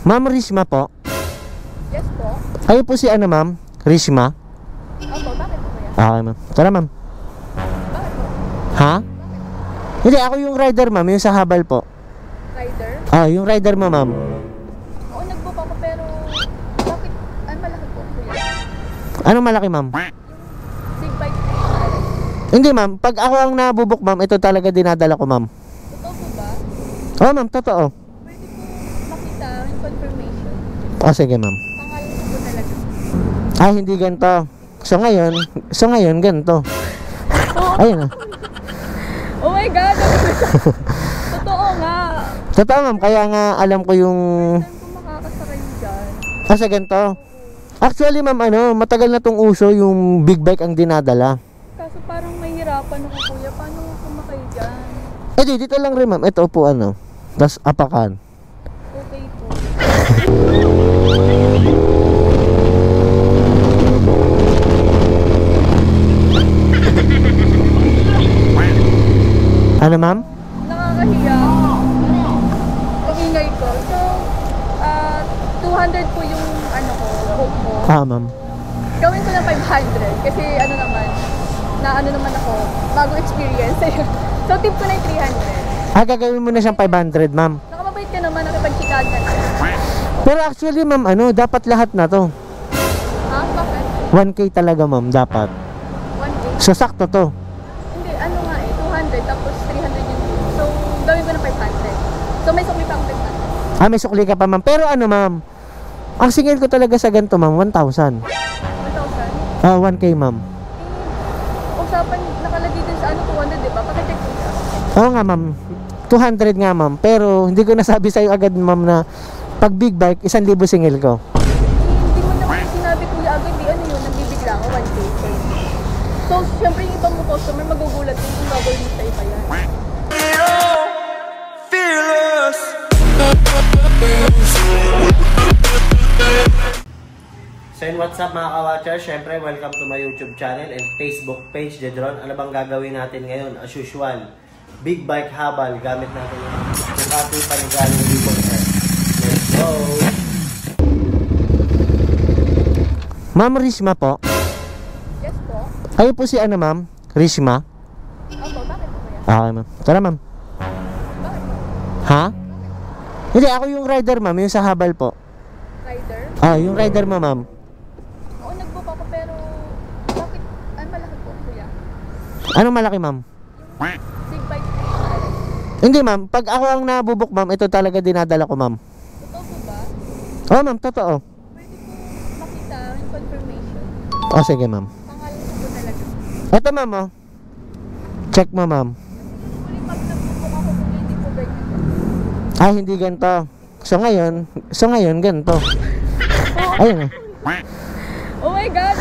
Ma'am Rishma po? Yes po. Ayun po si ano ma'am? Rishma? Opo, bakit po kuya? Okay ma'am. Tara ma'am. Bakit po? Ha? Hindi, ako yung rider ma'am, yung sa habal po. Rider? Yung rider mo ma'am. Oo, nag-book ako pero bakit? Ang malaki po kuya. Anong malaki ma'am? Big bike po. Hindi ma'am, pag ako ang nabubuk ma'am, ito talaga dinadala ko ma'am. Totoo po ba? Oo ma'am, totoo. Pwede po makita yung confirmation. Sige ma'am. Pangalan ko po talaga. Hindi ganito. So ngayon ganito. Ayun. Oh my God! Totoo nga. Totoo ma'am, kaya nga alam ko yung Saan ko makakasakay dyan? sa ganito. Actually ma'am, matagal na tong uso yung big bike ang dinadala. Kaso parang mahirapan ako kuya. Paano kumakay dyan? Dito lang rin ma'am. Ito po tas apakan. Okay po. Ano ma'am? Nakakahiya. Ang ingay ko. So, 200 po yung book mo. Ma'am. Gawin ko ng 500 kasi naman ako, bago experience. So, tip ko na yung 300. Gagawin mo na siyang 500 ma'am. Nakamabait ka naman, nakipagchikahan ka. Pero actually ma'am, dapat lahat na to. Ha? Bakit? 1K talaga ma'am, dapat. 1K? So sakto to. Hindi, 200 tapos 300 yung tip. So, gawin ko ng 500. So, may sukli pa akong 500. May sukli ka pa ma'am. Pero ma'am, ang singil ko talaga sa ganito ma'am, 1,000. 1,000? 1K ma'am. Usapan, nakalagay din sa 200, di ba? Pakicheck ko siya. Oo nga ma'am, 200 nga ma'am. Pero hindi ko nasabi sa'yo agad ma'am na pag big bike, 1,000 singil ko. Hindi mo naman sinabi kuya agad, nagbibigla ako 1K. So, syempre yung ibang customer magugulat din kung gagawin mo sa iba yan. So what's up mga ka-watchers? Syempre, welcome to my YouTube channel and Facebook page, Jedron. Ano bang gagawin natin ngayon? As usual, big bike habal. Gamit natin yung Ducati Panigale Recon S. Let's go! Ma'am Rishma po? Yes po. Ayun po si ma'am? Rishma? Opo, bakit po kuya? Okay ma'am. Tara ma'am. Bakit po? Ha? Hindi, ako yung rider ma'am, yung sa habal po. Rider? Yung rider mo ma'am. Oo, nag-book ako pero bakit? Ang malaki po kuya. Anong malaki ma'am? Big bike po. Hindi ma'am, pag ako ang nabubuk ma'am, ito talaga dinadala ko ma'am. Totoo po ba? Oo ma'am, totoo. Pwede po makita yung confirmation. Sige ma'am. Pangalan ko po talaga. Ito ma'am Check mo ma'am. Uli pag nag-book ako kuya, hindi po ganyan. Hindi ganito. So ngayon ganito. Ayun. Oh my God!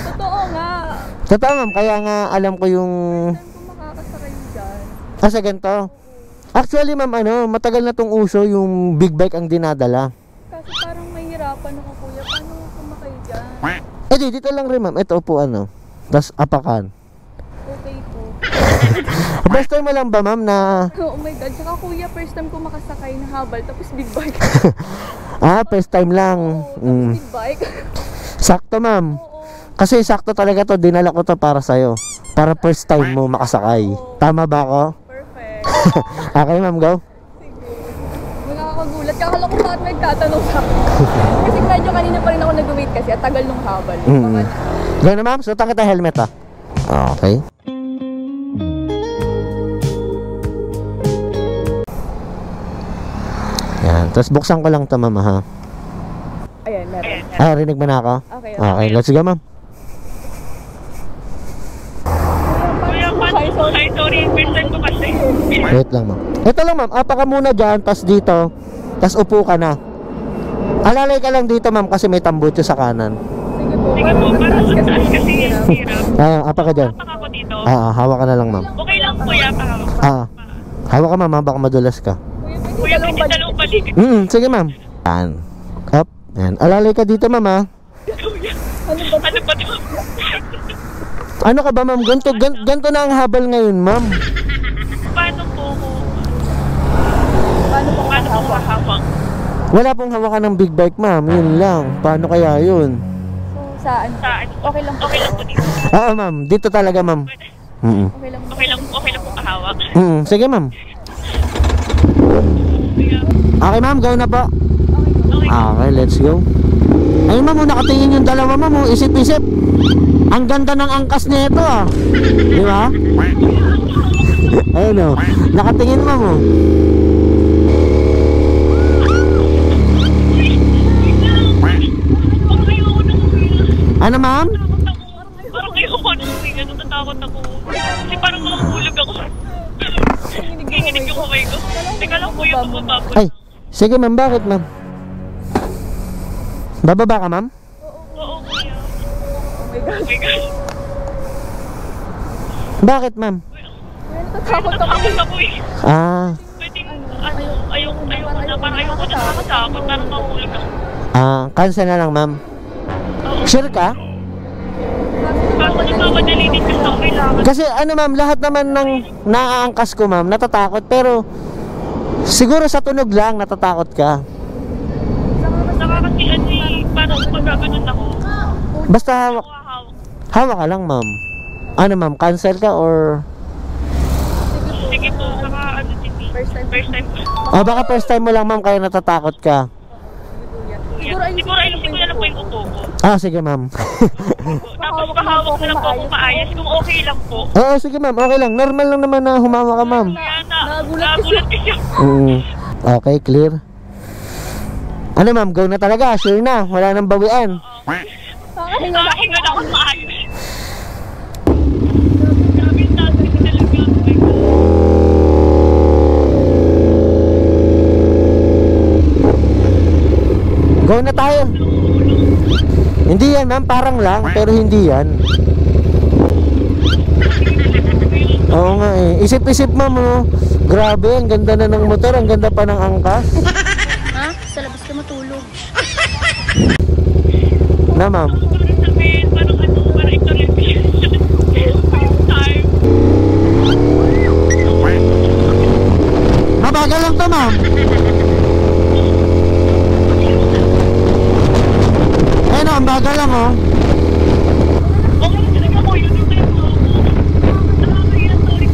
Totoo nga. Totoo ma'am, kaya nga alam ko yung Saan ko makakasakay dyan? sa ganito. Actually ma'am, matagal na tong uso yung big bike ang dinadala. Kasi parang mahirapan ako kuya. Paano kumakay dyan? Dito lang rin ma'am. Ito po tas apakan. Okay po. First time mo lang ba ma'am na Oh my God. Saka kuya, first time ko makasakay na habal tapos big bike. first time lang. Tapos big bike. Sakto ma'am. Oo. Kasi sakto talaga to, dinala ko to para sa'yo. Para first time mo makasakay. Tama ba ako? Perfect. Okay ma'am, go. Sige. Nakakagulat. Kakala ko bakit may tatanong sa akin. Kasi medyo kanina pa rin ako nag-wait kasi at tagal nung habal. Go na ma'am, suotan kita helmet Okay. Yan, tapos buksan ko lang ito ma'am ha. Ayan, meron. Rinig mo na ako? Okay. Okay, let's go ma'am. Sorry, person ko kasi. Wait lang ma'am. Ito lang ma'am, apa ka muna dyan, tas dito, tas upo ka na. Alalay ka lang dito ma'am kasi may tambutso sa kanan. Sige po, para sa taas kasi hirap. Apa ka dyan? Ako dito. Hawak ka na lang ma'am. Okay lang kuya, pa. Hawak ka ma'am, baka madulas ka. Kuya, pwede talong paligid. Sige ma'am. Yan. Up. Yan. Alalay ka dito ma'am ha. Ano ba ito? Ano ka ba ma'am? Ganto na ang habal ngayon ma'am. Paano po hawak? Wala pong hawakan ng big bike, ma'am. Yun lang. Paano kaya yun? So, saan? Okay lang po. Okay lang po dito. Oo, ma'am. Dito talaga, ma'am. Okay lang po. Okay lang po kahawak. Sige, ma'am. Okay, ma'am. Go na po. Okay, let's go. Ayun, ma'am. Nakatingin yung dalawa, ma'am. Isip-isip. Ang ganda ng angkas nito, ah. Di ba? Ayun, nakatingin, ma'am. Ano, ma'am? Parang ayoko na huminga, natatakot ako. Kasi parang makahulog ako. Nanginginig yung kamay ko. Teka lang po yung pababa. Ay, sige, ma'am. Bakit, ma'am? Bababa ka, ma'am? Oo, kuya. Oh my God. Bakit, ma'am? Natatakot ako. Natatakot ako eh. Pwedeng, ayoko na. Parang ayoko na nakatakot. Parang mahulog ako. Cancel na lang, ma'am. Sure ka? Kaso nagmamadali din kasi ako kailangan. Kasi ano, ma'am, lahat naman ng naaangkas ko, ma'am, natatakot. Pero siguro sa tunog lang natatakot ka. Nakakasihan parang magaganon ako. Basta hawak ka lang, ma'am. Ano, ma'am, cancel ka or Sige po, saka ano din. First time po. baka first time mo lang, ma'am, kaya natatakot ka. Siguro ayusin ko na lang po yung upo ko. Sige, ma'am. Tapos kahawak na lang po kung maayos. Kung okay lang po. Oo, sige, ma'am. Okay lang. Normal lang naman na humawa ka, ma'am. Kaya nagulat kasi ako. Okay, clear. Ano, ma'am? Go na talaga. Sure na. Wala nang bawian. Nakahinga na ako maayos. Grabe yung tatay ko talaga. Oh my God. Go na tayo. Hindi yan, ma'am. Parang lang. Pero hindi yan. Oo nga eh. Isip-isip, ma'am, oh. Grabe, ang ganda na ng motor. Ang ganda pa ng angkas. Ha? Sa labas ka matulog. Na, ma'am. Parang sabihin, parang ito rin. Time. Mabagal lang to, ma'am. Ayun, ang bagal lang, oh. Okay na talaga po, yun yung tempo. Nakakaya, sorry.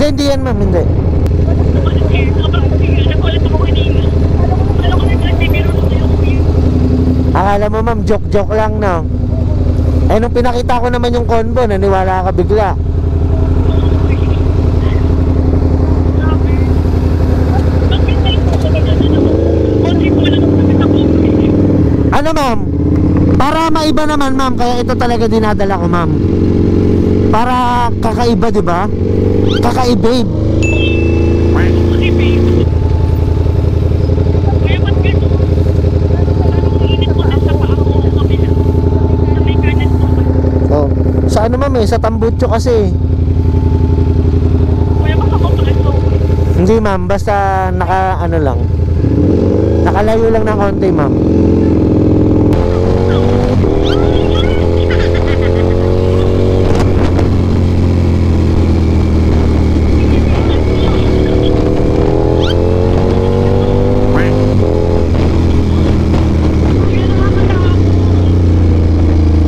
Hindi yan, ma'am. Hindi. Nakulat ako kanina. Alam ko na kasi meron na yung Akala mo, ma'am, joke-joke lang, no? Eh, nung pinakita ko naman yung convo, naniwala ka bigla. Ano, ma'am? Para maiba naman, ma'am. Kaya ito talaga dinadala ko, ma'am. Para kakaiba, di ba? Kakaibabe. Oh. Sa ano, ma'am, eh? Sa Tambutso kasi. Hindi, ma'am. Basta ano lang. Nakalayo lang ng konti, ma'am.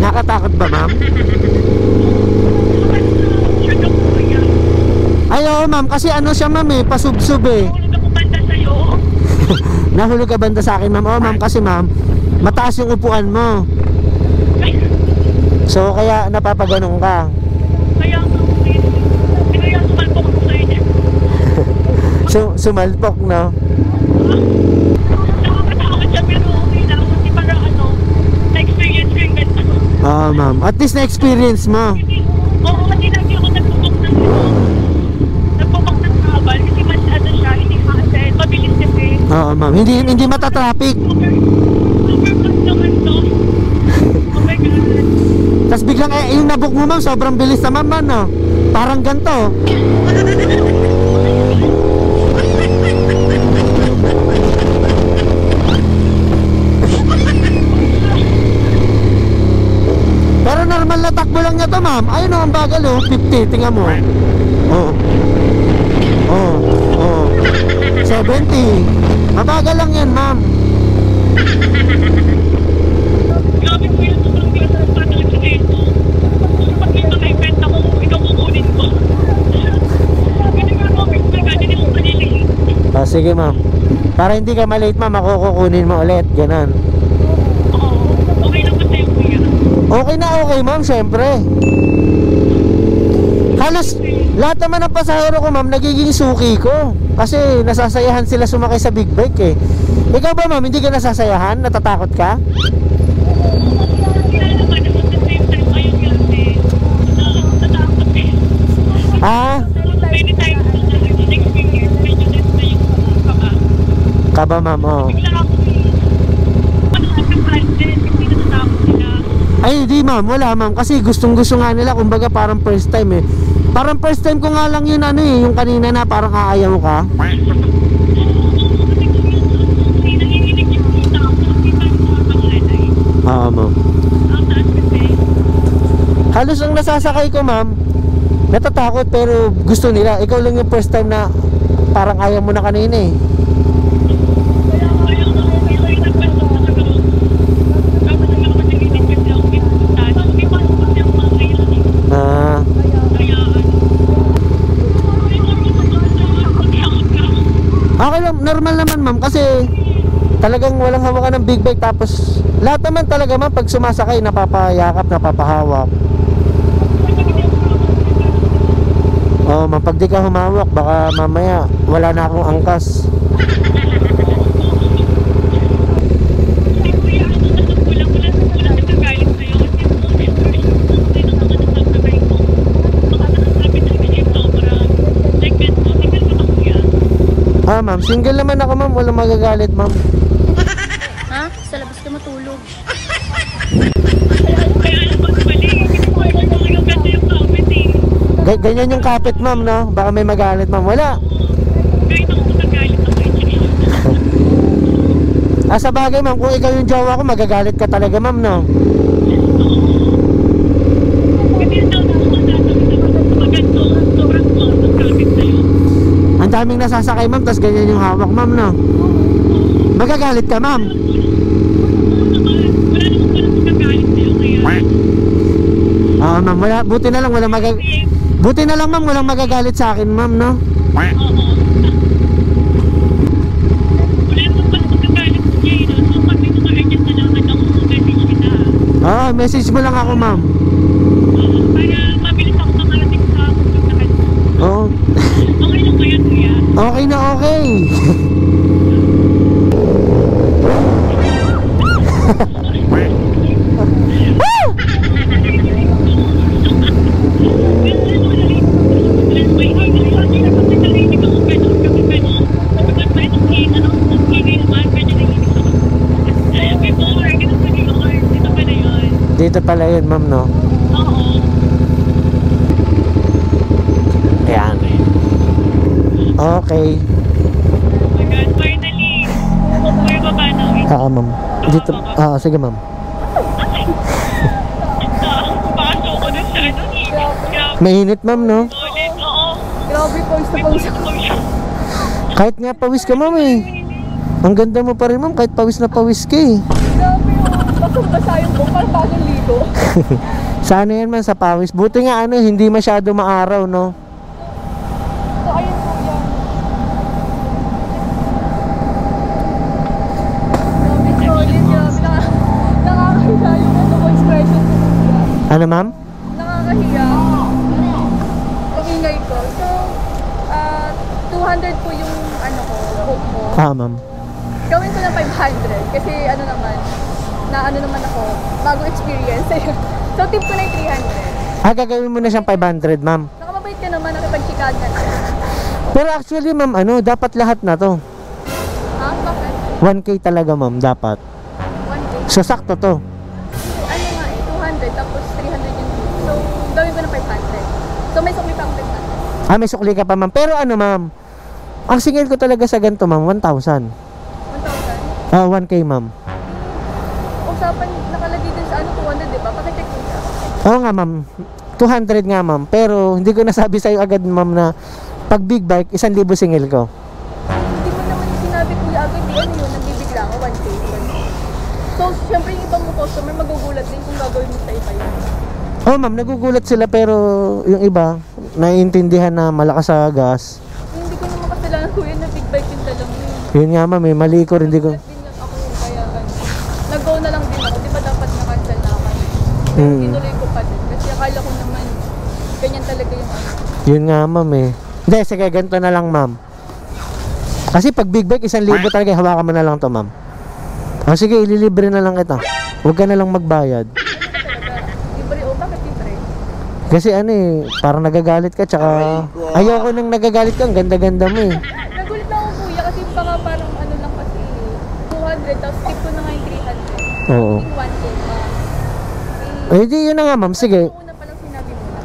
Nakatakot ba, ma'am? Ayaw, ma'am. Kasi ano siya, ma'am, eh. Pasubsub, eh. Nahulog ka banda sa akin, ma'am? Oo, ma'am, kasi, ma'am, mataas yung upuan mo. So, kaya napapaganong ka. Kaya sumalpok ako sa'yo. Sumalpok, no? Nakakatakot siya, pero okay lang. Kasi parang na-experience ko yung ganito. Oo, ma'am. At least na-experience mo. Oo, kasi lagi ako nagpupok ng habal. Kasi mas siya, hindi hassle. Mabilis kasi. Oo, ma'am. Hindi mata-traffic. Super fast naman to. Oh my God. Tapos biglang, yung nabook mo, ma'am, sobrang bilis naman, man, no? Parang ganito. Pero normal na takbo lang niya to, ma'am. Ayun, ang bagal, oh. 50, tingnan mo. Oo. Oo. Oo. 70. 70. Mabagal lang yan, ma'am. Grabe po yun. Sobrang bilis ng patalag sa ito. Pag ito na ibenta ko, ikaw kukunin ko. Hindi ka mo, hindi mo maliliit. Ah, sige, ma'am. Para hindi ka malate, ma'am, ako kukunin mo ulit. Ganon. Oo. Okay lang ba sa'yo, kuya? Okay na okay, ma'am, syempre. Halos lahat naman ng pasahero ko, ma'am, nagiging suki ko. Kasi nasasayahan sila sumakay sa big bike eh. Ikaw ba, ma'am, hindi ka nasasayahan? Natatakot ka? Kaya naman, at the same time, ayun kasi, natatakot eh. Ah, Many times na nag-experience, medyo less na yung kaba. kaba, ma'am, oh. Bigla ako din, hindi natatakot sila. Ay, hindi, ma'am, wala, ma'am. Kasi gustong-gusto nga nila, kumbaga parang first time eh. Parang first time ko nga lang yun, ano eh, yung kanina na parang aayaw ka. Oo, ma'am. Halos ang nasasakay ko, ma'am, natatakot pero gusto nila. Ikaw lang yung first time na parang ayaw mo na kanina eh. Ah, okay lang, normal naman, ma'am, kasi talagang walang hawakan ng big bike. Tapos lahat naman talaga, ma'am, pag sumasakay napapayakap, napapahawak. Oh, ma'am, pag di ka humawak baka mamaya wala na akong angkas. Ah, ma'am, single naman ako, ma'am, walang magagalit, ma'am. Ha? Sa labas ka matulog. Ganyan yung kapit, ma'am, no? Baka may magalit, ma'am. Wala. Ah, sa bagay, ma'am, kung ikaw yung jowa ko, magagalit ka talaga, ma'am, no? Ang daming nasasakay, ma'am, tas ganyan yung hawak, ma'am, no? Magagalit ka, ma'am. Ah, ma'am, wala, buti na lang buti na lang, ma'am, walang magagalit sa akin, ma'am, no? Ah, message mo lang ako, ma'am. Para mabilis ako makarating sa pupuntahan. Oo. Okay lang ba yan, kuya? Okay na okay. Dito pala yun, ma'am, no? Oo. Ayan. Okay. My God, finally. Kuya ba paano? Ah, ma'am. Dito, sige, ma'am. Pasok ko na sa ano. Grabe. Mainit, ma'am, no? Ulit, oo. Grabe, pawis na pawis ako. Kahit nga pawis ka, ma'am, eh. Ang ganda mo pa rin, ma'am, kahit pawis na pawis ka, eh. Grabe, basang-basa yung buhok, parang bagong ligo. Sana yan, ma'am, sa pawis. Buti nga, ano, hindi masyado maaraw, no? So, ayun po yan. Grabe, solid, grabe. Nakakahiya yung ano ko, expression ko. Ano, ma'am? Nakakahiya. Ang ingay ko. So, 200 po yung ano ko, book ko. Ah, ma'am. Gawin ko ng 500 kasi ano naman, na ano naman ako, bagong experience. So, tip ko na yung 300. Ah, gagawin mo na siyang 500, ma'am. Nakamabait ka naman, nakipag-chikahan ka na. Pero actually, ma'am, ano, dapat lahat na to. Ha? Bakit? 1K talaga, ma'am, dapat. 1K? So, sakto to. Ano nga eh, 200 tapos 300 yung tip. So, gawin ko ng 500. So, may sukli pa akong 500. Ah, may sukli ka pa, ma'am. Pero ano, ma'am, ang singil ko talaga sa ganito, ma'am, 1,000. 1,000? Ah, 1K, ma'am. Usapan, nakalagay din sa ano, 200, diba? Pakicheck ko siya. Oo nga, ma'am. 200 nga, ma'am. Pero hindi ko nasabi sa'yo agad, ma'am, na pag big bike, 1,000 singil ko. Hindi mo naman ano yun, nagbibigla ako 1K. So, syempre yung ibang mo customer magugulat din kung gagawin mo sa iba yun. Oh ma'am, nagugulat sila pero yung iba, naiintindihan na malakas sa gas. Hindi ko naman kasalanan kuya na big bike yung dalang yun. Yun nga ma'am, mali ko rin. Nagulat din lang ako kaya nag-go na lang din ako. Di ba dapat na-cancel na ako? Tinuloy ko pa din. Kasi akala ko naman ganyan talaga yung ano. Yun nga ma'am eh. Hindi, sige, ganito na lang ma'am. Kasi pag big bike, 1,000 talaga, hawakan mo na lang to ma'am. O sige, ililibre na lang kita. Huwag ka na lang magbayad. Libre o bakit libre? Kasi ano eh, parang nagagalit ka, tsaka ayoko nang nagagalit ka, ang ganda-ganda mo eh. Nagulit lang ako kuya kasi baka parang ano lang kasi 200 tapos tip ko na nga yung 300. Oo. Yung 1K pa. Eh di yun na nga ma'am, sige. Yung una palang sinabi mo na.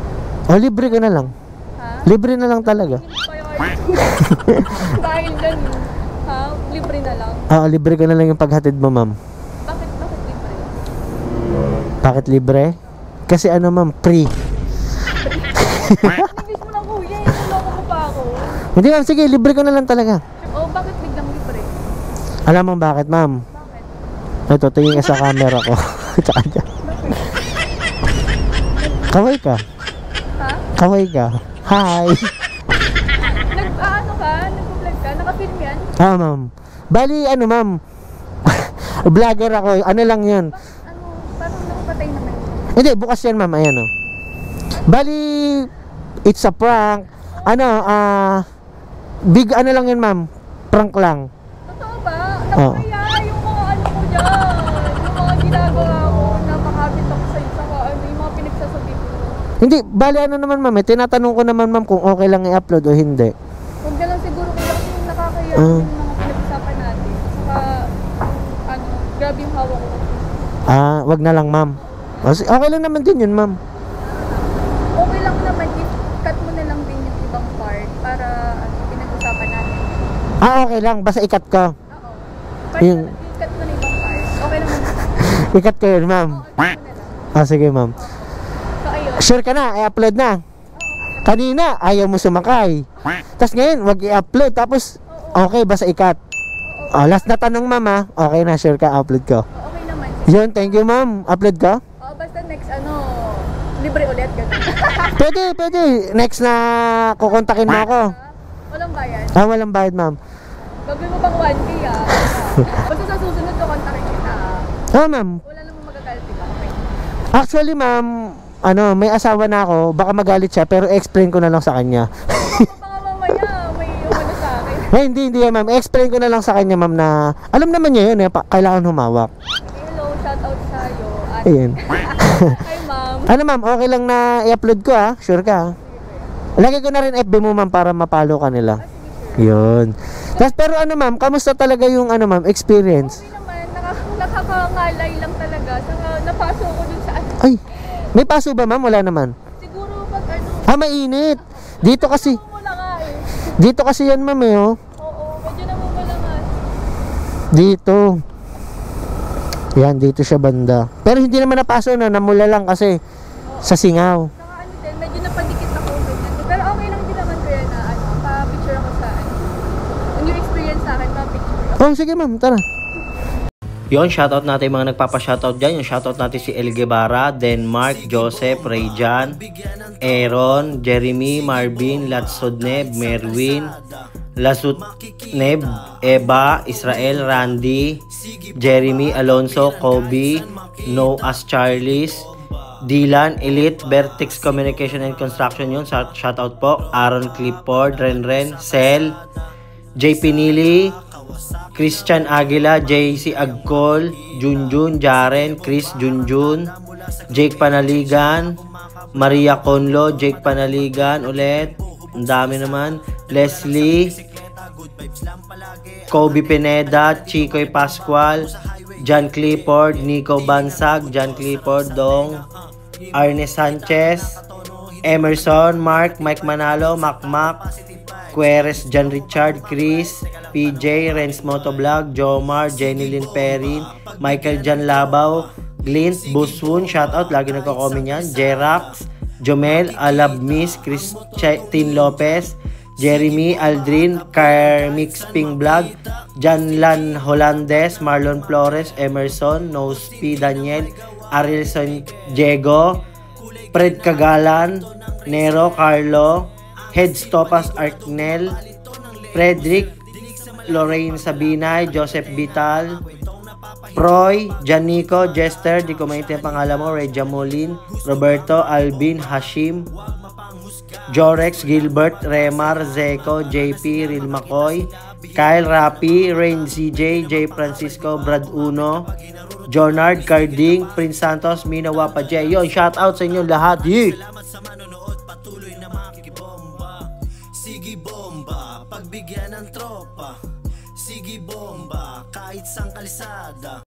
O libre ka na lang. Ha? Libre na lang talaga. Dahil dyan, ha? Libre na lang. Libre ka na lang yung paghatid mo ma'am. Bakit libre? Bakit libre? Kasi ano ma'am, free. Nibis mo lang kuya, niloko mo pa ako. Hindi ma'am, sige, libre ko na lang talaga. Oh, bakit biglang libre? Alam mo bakit ma'am? Bakit? Ito, tingin ka sa camera ko. Tsaka dyan. Kaway ka. Ha? Kaway ka. Hi. Ano ka? Nag-vlog ka? Naka-film yan? Ma'am. Bali, ano ma'am? Vlogger ako. Ano lang yun? Ano, parang nakapatay naman yun. Hindi, bukas yan ma'am. Ayan o. Bali, it's a prank. Ano, big ano lang yun ma'am. Prank lang. Totoo ba? Nakakaya yung mga ano ko dyan. Yung mga ginagawa ko. Napakabit ako sa'yo. Saka ano, yung mga pinagsasabi ko. Hindi, bali ano naman ma'am. Tinatanong ko naman ma'am kung okay lang i-upload o hindi. Huwag na lang siguro ko lang yung nakakaya yung mga pinag-usapan natin. Saka, ano, grabe yung hawak ko. Wag na lang ma'am. Okay lang naman din yun ma'am. Okay lang naman if cut mo na lang din yung ibang part para pinag-usapan natin. Okay lang. Basta ikat ko. Oo. Part Yung- na, cut mo na ibang part. Okay lang naman. Ikat ko yun ma'am. Oo, cut mo na lang. Sige ma'am. So, ayun. Sure ka na, i-upload na. Kanina, ayaw mo sumakay. Tapos ngayon, wag i-upload. Tapos, okay, basta ikat. Last na tanong ma'am. Okay na, sure ka, upload ko. Okay naman. Yun, thank you ma'am. Upload ko? Oo, basta next libre ulit. Ganun. Pwede. Next na kukontakin mo ako. Walang bayad. Walang bayad ma'am. Gagawin mo bang 1K Basta sa susunod ko kontakin kita. Ma'am. Wala namang magagalit, diba? Okay. Actually ma'am, may asawa na ako. Baka magalit siya, pero explain ko na lang sa kanya. Baka mamaya may umano sa akin. Hindi yan ma'am. Explain ko na lang sa kanya ma'am na alam naman niya yun, kailangan humawak. Hello, shout out sa'yo. Ayun. Hi ma'am. Ano ma'am, okay lang na i-upload ko sure ka? Lagay ko na rin FB mo ma'am para mapalo ka nila. Yun. Tapos pero ano ma'am, kamusta talaga yung ma'am, experience? Okay naman, nakakangalay lang talaga. Saka napaso ko dun sa Ay, may paso ba ma'am? Wala naman. siguro pag ano. Mainit. Dito kasi Namumula nga eh. Dito kasi yan ma'am Oo, medyo namumula nga. Dito. Yan, dito siya banda. Pero hindi naman napaso namula lang kasi sa singaw. Saka ano din, medyo napadikit ako. Ganyan. Pero okay lang din naman kuya na pa-picture ako sa Kung yung experience sa akin, pa-picture. Sige ma'am, tara. Yon, shoutout natin mga nagpapa-shoutout dyan. Yung shoutout natin si El Guevara, Denmark, Joseph, Rayjan, Aaron, Jeremy, Marvin, Latsodneb, Merwin, Lasutneb, Eva, Israel, Randy, Jeremy, Alonso, Kobe, Noah's Charlies, Dylan, Elite, Vertex Communication and Construction yun. Shoutout po. Aaron Clifford, Renren, Sel, JP Nili, Christian Aguila, JC Agcol, Junjun, Jaren, Chris Junjun, Jake Panaligan, Maria Conlo, Jake Panaligan ulit. Ang dami naman. Leslie, Kobe Pineda, Chicoy Pascual, John Clifford, Nico Bansag, John Clifford, Dong, Arne Sanchez, Emerson, Mark, Mike Manalo, Macmac, Queres, John Richard, Chris, PJ, Renz Motovlog, Jomar, Jenny Lynn Perrin, Michael Jan Labaw, Glint, Buswon, shoutout, lagi nagko-comment yan, Jerax, Jomel, Alab Miss, Christine Lopez, Jeremy, Aldrin, Carmix Ping Vlog, Janlan Holandes, Marlon Flores, Emerson, Nospi Daniel, Arielson Diego, Fred Cagalan, Nero Carlo, Headstopas Arknel, Frederick, Lorraine Sabinay, Joseph Vital, Proy, Janico, Jester, di ko maintindihan pangalan mo, Regia Molin, Roberto, Alvin, Hashim, Jorex, Gilbert, Remar, Zeco, JP, Real McCoy, Kyle Rapi, Rain CJ, J. Francisco, Brad Uno, Jonard, Carding, Prince Santos, Mina Wapa J. Yun, shout out sa inyo lahat. Sige bomba, pagbigyan ng tropa. Sige bomba, kahit sang kalsada.